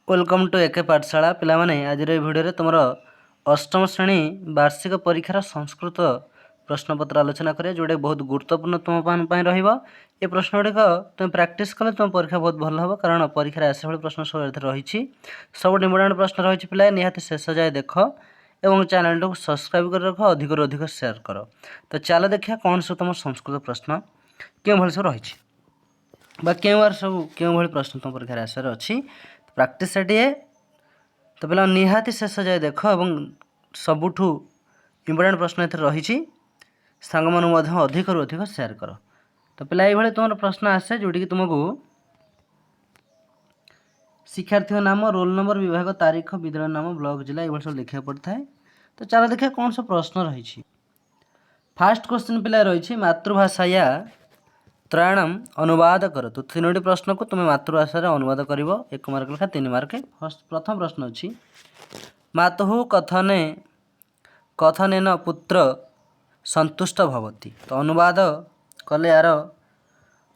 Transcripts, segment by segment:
Welcome to एके पाठशाला पिलामाने आज video तुम अष्टम श्रेणी वार्षिक परीक्षार संस्कृत प्रश्नपत्र आलोचना करें जोटा बहुत गुरुत्वपूर्ण तुम ये प्रश्न गुड़िक तुम प्राक्ट कले तुम परीक्षा बहुत भल हम कारण परीक्षा आसा भाई प्रश्न सब रही सब इम्पोर्टाट प्रश्न रही पिला निहाती शेष जाए देख और चैनल को सब्सक्राइब कर रख अधिक अधिक शेयर कर। तो चलो देखिए कौन सब तुम संस्कृत प्रश्न क्यों भाई सब रही क्यों बार सब क्यों भाई प्रश्न तुम परीक्षा आसार अच्छी प्राक्ट सेटिए। तो पे निहाती शेष जाए देख और सबुठ इम्पोर्टाट प्रश्न ए रही सांग मान अधिक रु अधिक शेयर कर। तो पे ये तुम प्रश्न आसे जोटि तुमको शिक्षार्थी नाम रोल नंबर विभाग तारीख विद्यालय नाम ब्लॉक जिला ये सब लिखा पड़ता है। तो चलो देखिए कौन सब प्रश्न रही। फास्ट क्वेश्चन पे रही मातृभाषाया त्रयाणाम अनुवाद कर। तो तीनोटी प्रश्न को तुम्हें मातृभाषा अनुवाद कर 1 मार्क लेखा 3 मार्क। प्रथम प्रश्न अच्छी मातुः कथनेन पुत्र संतुष्ट भवति। तो अनुवाद कले यार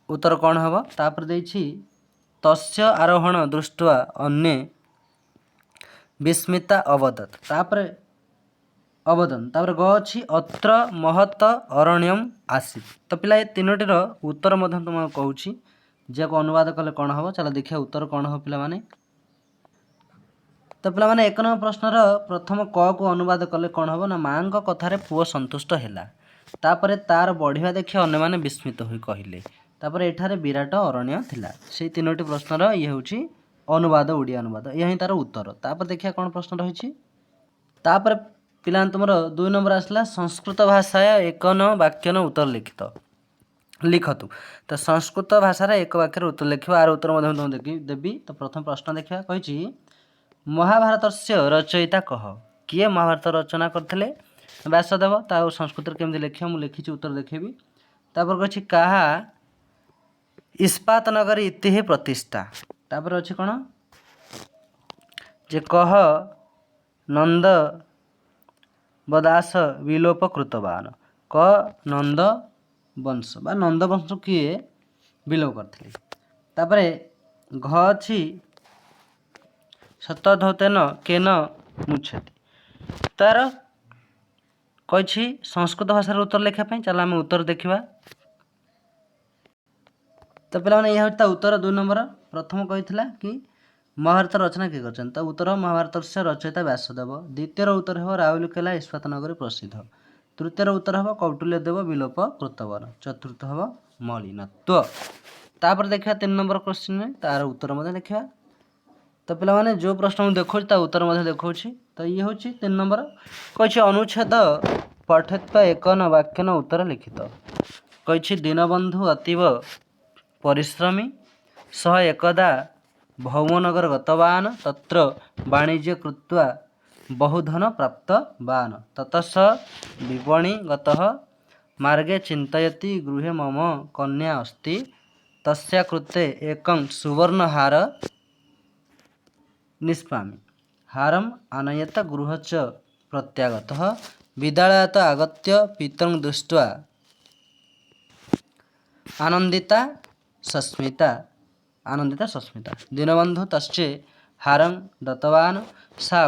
उत्तर कौन हम तापर देछि तस्य आरोहण दृष्ट्वा अन्ये विस्मिता अवदत्। तापर अवदन तापर ग अच्छी अत्र महत अरण्यम आसी। तो पिला ये तीनोटीर उत्तर तुम कहूँ जे को अनुवाद कले कौन हम चलो देखिए उत्तर कौन हम पिला माने। तो पिला माने 1 नंबर प्रश्नर प्रथम क को अनुवाद कले कौन हम ना माँ कथार पुओ संतुष्ट है तापर तार बढ़िया देखि अन्य माने विस्मित होई कहले तापर एठारे विराट अरण्य थिला। से तीनोटी प्रश्नर ये हूँ अनुवाद ओडिया अनुवाद यही तार उत्तर। तापर देखिए कौन प्रश्न रही तापर पिला तुम 2 नंबर आसला संस्कृत भाषा 1 वाक्य उत्तर लिखतु। तो संस्कृत भाषा 1 वाक्य उत्तर लिख आर उत्तर तुम देवी। तो प्रथम प्रश्न देखा कही महाभारत से रचयिता कह किए महाभारत रचना करते व्यासदेव। ता संस्कृत केमती लिख मुझे लिखी उत्तर देखेबी। तापर कही कहा इस्पात नगरी इति प्रतिष्ठा। तापर अच्छी कौन जे कह नंद बदास विलोप कृतवान क नंद वंश बा नंद वंश किए विलोप करथिले। तापर घ अच्छी शतधौतेन केन मुछति। तार कही संस्कृत भाषार उत्तर लिखापी चलो आम उत्तर देखा। तो पे यह उत्तर 2 नंबर प्रथम कही कि महाभारत रचना किए कर। तो उत्तर महाभारत से रचयिता व्यासदेव। द्वितीय उत्तर हो राउरकेला इस्पात नगरी प्रसिद्ध। तृतीय उत्तर हम कौटिल्य देव विलोप कृतवान। चतुर्थ हम मलिनत्व। तापर देखा 3 नंबर क्वेश्चन में तार उत्तर देखा। तो पे मैंने जो प्रश्न मुझे देखा उत्तर देखा। तो ये हूँ 3 नंबर कही अनुच्छेद पठित्वा 1 वाक्यन उत्तर लिखित। कही दीनबंधु अतीव परिश्रमी सह एकदा भौमनगर गतवान तत्र वाणिज्य कृत्वा बहुधन प्राप्तवान ततः विपणि गतः मार्गे चिंतयति गृहे मम कन्या अस्ति तस्या कृते एकं सुवर्णहार निष्पामि हारम आनयत गृह च प्रत्यागतः विद्यालयात् आगत्य पितरं दृष्ट्वा आनंदिता सस्मिता दीनबंधु तस्चे हारं दत्तवान् सा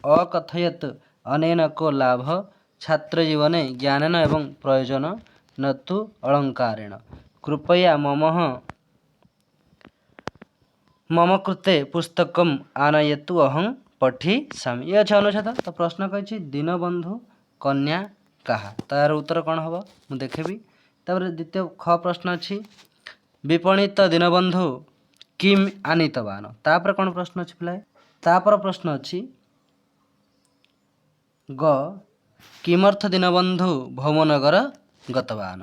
अकथयत् अनेन को लाभ छात्रजीवने ज्ञानेन एवं प्रयोजन न तु अलंकारेण कृपया मम कृते पुस्तकम् आनयतु अहं पठिष्यामि। ये अच्छे अनुच्छेद। तो प्रश्न कही दीनबंधु कन्या कहा तार उत्तर कौन हम मुझे देखेबी। तापर द्वितीय ख प्रश्न अच्छी विपणित दीनबंधु किम आनीतवान। तापर कौन प्रश्न अच्छी पिला तापर प्रश्न अच्छी ग किमर्थ दीनबंधु भौमनगर गतवान।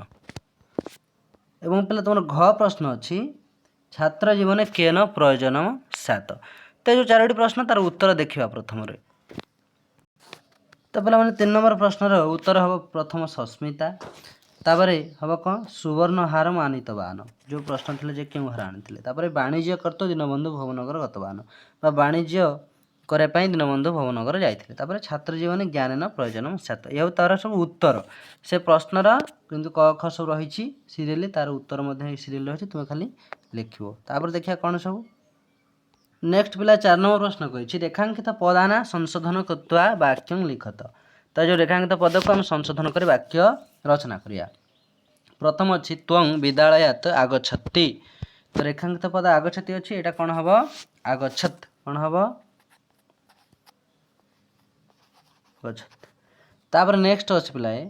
एवं पिला तुम घ प्रश्न अच्छी छात्र जीवन केन प्रयोजन सैत। तो जो 4टी प्रश्न तार उत्तर देखा प्रथम। तो पे मैंने 3 नंबर प्रश्न उत्तर हम प्रथम सस्मिता तापर हम कौन सुवर्णहार आनीतवान जो प्रश्न थे क्यों हार आनी। वाणिज्य कर्त दीनबंधु भवनगर गतवान वाणिज्य करने दीनबंधु भवनगर जाते। छात्र जीवन ज्ञान प्रयोजन सैत यह तार सब उत्तर से प्रश्नर किंतु क ख सब रही सीरियली तार उत्तर सीरियल रही तुम खाली लिख। तापर देखिए कौन सब नेक्स्ट पिला 4 नंबर प्रश्न कही रेखांकित पदाना संशोधन कृत्वा वाक्यं लिखत। तो जो रेखांकित पद को हम संशोधन कर वाक्य रचना करिया। प्रथम अच्छी त्वं विद्यालयात आगच्छति। तो रेखांकित पद आगच्छति अच्छी एटा कौन हम आगछत कौन हम आगछत। तापर नेक्स्ट अच्छे पिलाए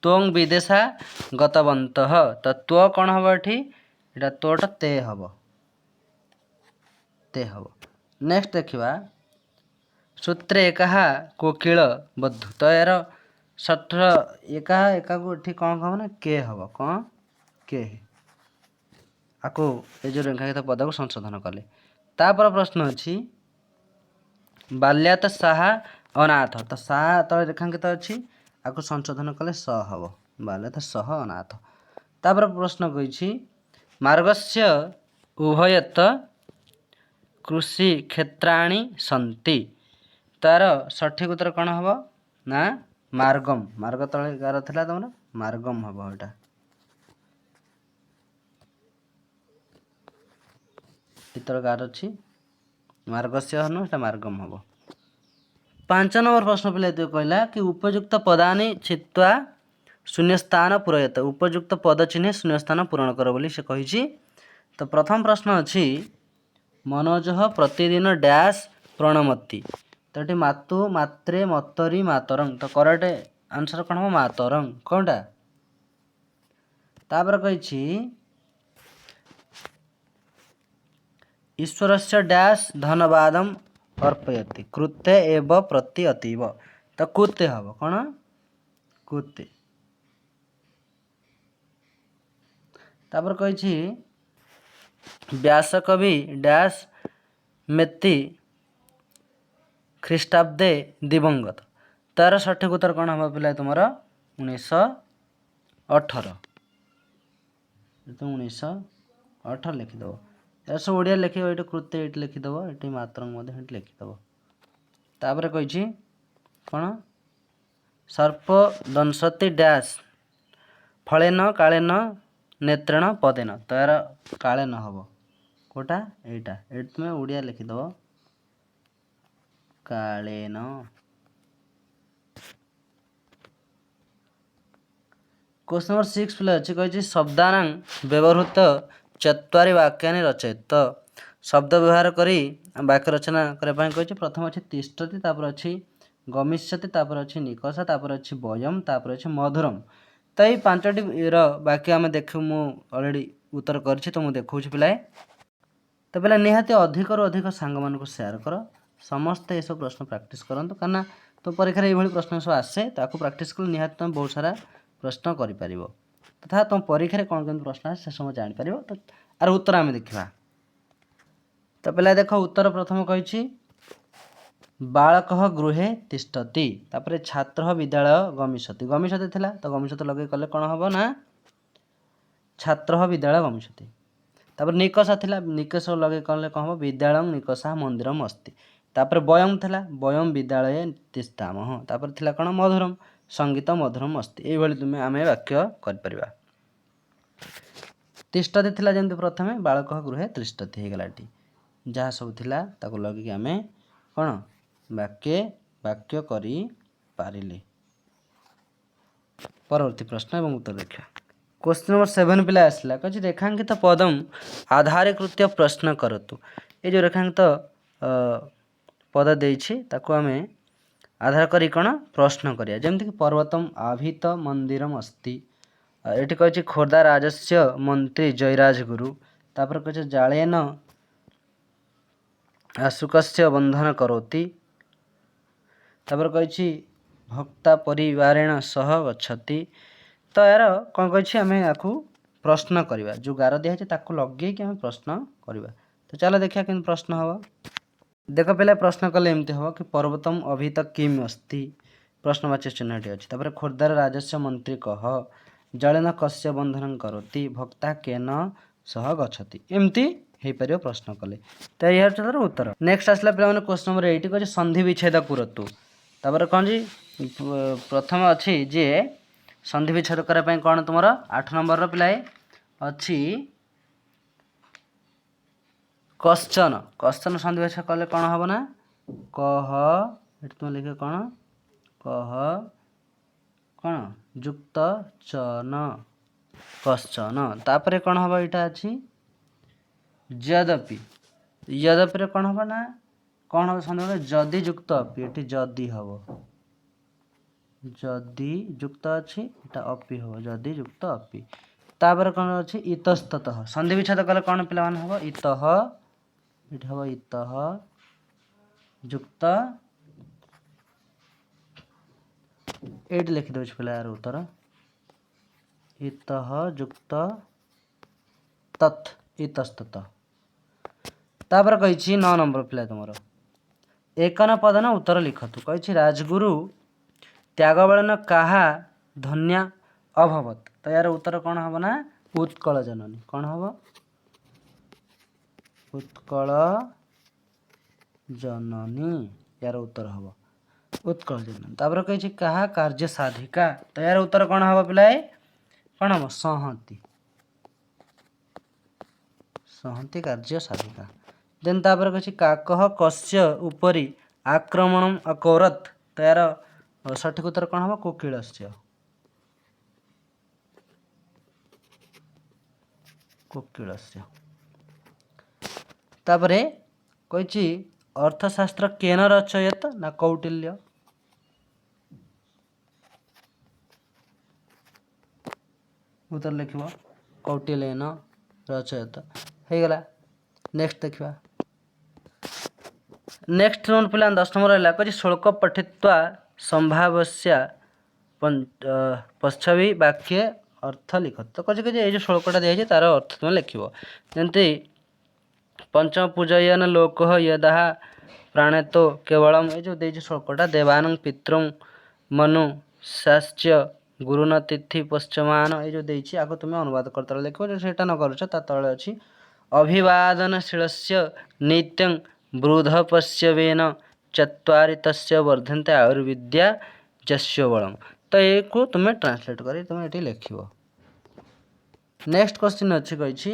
त्वं विदेशा गतवन्तः। तो त्व कौन हम एटा त्वटा ते हम ते हम। नेक्स्ट देखा सूत्रे एक कोकिल बद्धु। तो यार सत्र एका एका को ठीक कौन हम ना के हम कौन के आपको ये जो रेखांकित पद को संशोधन कले। तापर प्रश्न अच्छी बाल्यात साहा अनाथ। तो साहा तो रेखांकित अच्छी आपको संशोधन कले स हम बाल्यात सह अनाथ। तापर प्रश्न कही मार्गस्य उभयत कृषि क्षेत्राणि सन्ति। तार सठिक उत्तर कौन हम ना मार्गम। मार्ग तले गार था तुम मार्गम हम एटा। इतर गार अच्छी मार्गस्य हन मार्गम हम। 5 नंबर प्रश्न पिला तो कहला कि उपयुक्त पदानि छित्वा शून्यस्थान पूरयत। उपयुक्त पद चिन्हे शून्यस्थान पूरण कर बोली से कही। तो प्रथम प्रश्न अच्छी मनोज प्रतिदिन डैश प्रणमति। तो ये मातु मात्रे मतरी मातरंग। तो करेक्ट आंसर कौन हम मातरंग कौनटा। तापर कही ईश्वरस्य डैश धन्यवादम अर्पयति कृते एव प्रति अतीव। तो कुते हम कौन कुते। तापर कही व्यासकवि डैश मेति ख्रीष्टाब्दे दिवंगत। तार सठिक उत्तर कौन हम पिला तुम 1918। तो 1918 लिखिदेव। यार सब ओडिया लिख ये कृत्य ये लिखिदेव ये मातरंग लिखिदेव। तापर कही कौन सर्प दंशति डैश फलेन कालेन नेत्रेण पदेन। तो यार कालेन हम कोटा एटा ये तुम ओडिया लिखिदेव कालेन। क्वेश्चन नंबर 6 पिला अच्छी कही शब्दानां व्यवहृत 4 वाक्यानि रचयत। तो शब्द व्यवहार करी वाक्य रचना करने कही प्रथम अच्छी तिष्ठति तापर अच्छी गमिष्यति तापर अच्छी निकषा तापर अच्छी वयम तापर अच्छी मधुरम। तो ये 5टी वाक्य आम देख मु अलरेडी उत्तर कर तो मुझे देखा पिलाए। तो पिला निहाती अधिक रु अधिक सांग मान को शेयर कर समस्ते ये सब प्रश्न प्रैक्टिस करंतु करना तो परीक्षा ये प्रश्न सब आसे ताकू प्रैक्टिस कले निहाती तुम बहुत सारा प्रश्न कर तथा तुम परीक्षा कौन कौन प्रश्न आसे से समय जापर। तो आर उत्तर आम देखा। तो पिला देख उत्तर प्रथम कही बालक गृहे तिष्ठति तापर छात्र विद्यालय गमिष्यति। गमिष्यति थिला तो गमिष्यति लगे कले कौन हम ना छात्र विद्यालय गमिष्यति। तापर निकषा थिला निकष लगे कले कौन हम विद्यालय निकषा मंदिरम अस्ति। तापर वयम थिला वयम विद्यालय तिष्ठामः। तापर थिला कौन मधुरम संगीत मधुरम अस्ति। ये तुम्हें आम वाक्य कर तिष्ठति थिला जमी प्रथमे बालक गृहे तिष्ठति हो गला जहाँ सब थिला ताको लगे आम कौन वाक्य वाक्य करी पारिले। परवर्ती प्रश्न एवं उत्तर देखा। क्वेश्चन नंबर 7 पिला आसला कह रेखांकित पदम आधारीकृत प्रश्न करतु। ये जो रेखांकित पद देछि ताको आमे आधार करी कौन प्रश्न करिया। जमती कि पर्वतम आभित मंदिरम अस्ति। ये कही खोर्धा राजस्य मंत्री जयराज गुरु। तापर कहे जालेन अशोकस्य बंधन करोति। तापर कही भक्ता परिवारेण सह गच्छति। तो यार कौन कही आम आपको प्रश्न करवा जो गार दिखाई ताको लगे कि आम प्रश्न करवा। तो चलो देखिए कि प्रश्न हम देख पे प्रश्न कले एमती हम कि पर्वतम अभित किम अस्ति प्रश्नवाच्य चिन्हटी अच्छी। तापर खोर्धार राजस्व मंत्री कह जलेन कस्य बंधन करोति भक्ता केन सह गच्छति एमती हो पार प्रश्न कले। तो यह तार उत्तर। नेक्स्ट आसला पे क्वेश्चन नंबर 8 कहे संधि विच्छेद कुरतु। तापर कौन जी प्रथम अच्छी जे संधि विच्छेद करने कौन तुम 8 नंबर पिलाए अच्छी क्वेश्चन क्वेश्चन सन्निवेश कले कौन हम ना कह ये तुम लिख कौन कह कौन युक्त चन क्वेश्चन तापर कौन हम यहाँ अच्छी यद्यपि यद्यपि कौन हम ना कौन हम सन्देह जदि युक्त अपि ये जदि हम जदि युक्त अच्छी एटा अपि हम जदि युक्त अपि तापर कौन अच्छी इतस्ततः सन्धि विच्छेद कले कौन पे हम इतः ये हम इतः युक्त ये लिखिदे पे यार उत्तर इतः युक्त तत् इतस्ततः तापर कही 9 नंबर पिला तुम एकन पदन उत्तर लिखतु कही राजगुरु त्यागबलन काहा धन्या अभवत तो यार उत्तर कौन हम ना उत्कल जननी कौन हम उत्कल जननी यार उत्तर हम उत्कल जननी तापर कही काहा कार्य साधिका तो यार उत्तर कौन हम पिलाए कौन हम सहती सहती कार्य साधिका देन तापर कही काकह कस्य उपरि आक्रमण अकरत तो यार सठिक उत्तर कौन हम कोकिलस्य कोकिलस्य तापरे कही अर्थशास्त्र केन रचयत ना कौटिल्य उत्तर लिख कौटिल्यन रचयत हो गला नेक्स्ट देखा नेक्स्ट नोट पिला 10 नंबर रहा कही शुल्क पठित्वा संभाव्या पश्चवी वाक्य अर्थ लिख तो कहे ये जो श्लोकटा दिखाई तार अर्थ तुम लिख जमती पंचम पूजयन लोक यदा प्राणे तो केवलम ये जो देजी श्लोकटा देवान पितृ मनु शास्य गुरुन तिथि पश्चमान ये जो देची आको तुम्हें अनुवाद करता लिख जो न कर तले अच्छी अभिवादनशील नित्यं वृद्धपश्यवेन चत्वारि तस्य वर्धन्ते आयुर्विद्या जस्य बलम तो ये को तुम्हें ट्रांसलेट कर तुम्हें ये लिख नेक्स्ट क्वेश्चन अच्छी कही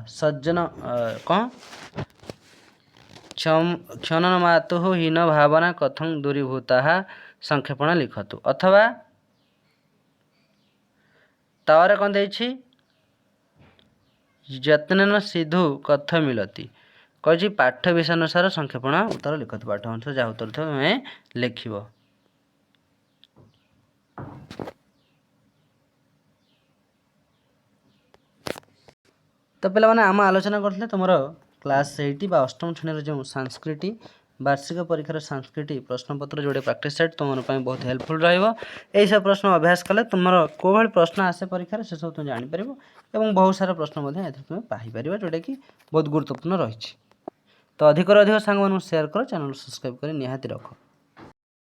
सज्जन कौन क्षणन मातु हीन भावना कथं दूरीभूता संक्षेपण लिखतु अथवा तार कौन दे यत्न सिधु कथ मिलती कही पाठ विषय अनुसार संक्षेपण उत्तर लिखतु पाठ अनुसार जहाँ उत्तर तुम्हें लिख तो पे आम आलोचना करते तुम क्लास 8 बा अष्टम श्रेणी जो संस्कृति वार्षिक परीक्षार संस्कृति प्रश्नपत्र जोड़े प्रैक्टिस सेट तुम बहुत हेल्पफुल रही सब प्रश्न अभ्यास कले तुम कौ भाई प्रश्न आसे परीक्षार से सब तुम जापर और बहुत सारा प्रश्न तुम पाइपर जोटा कि बहुत गुरुत्वपूर्ण रही तो अधिक सांग शेयर कर चैनल सब्सक्राइब कर निहाती रख।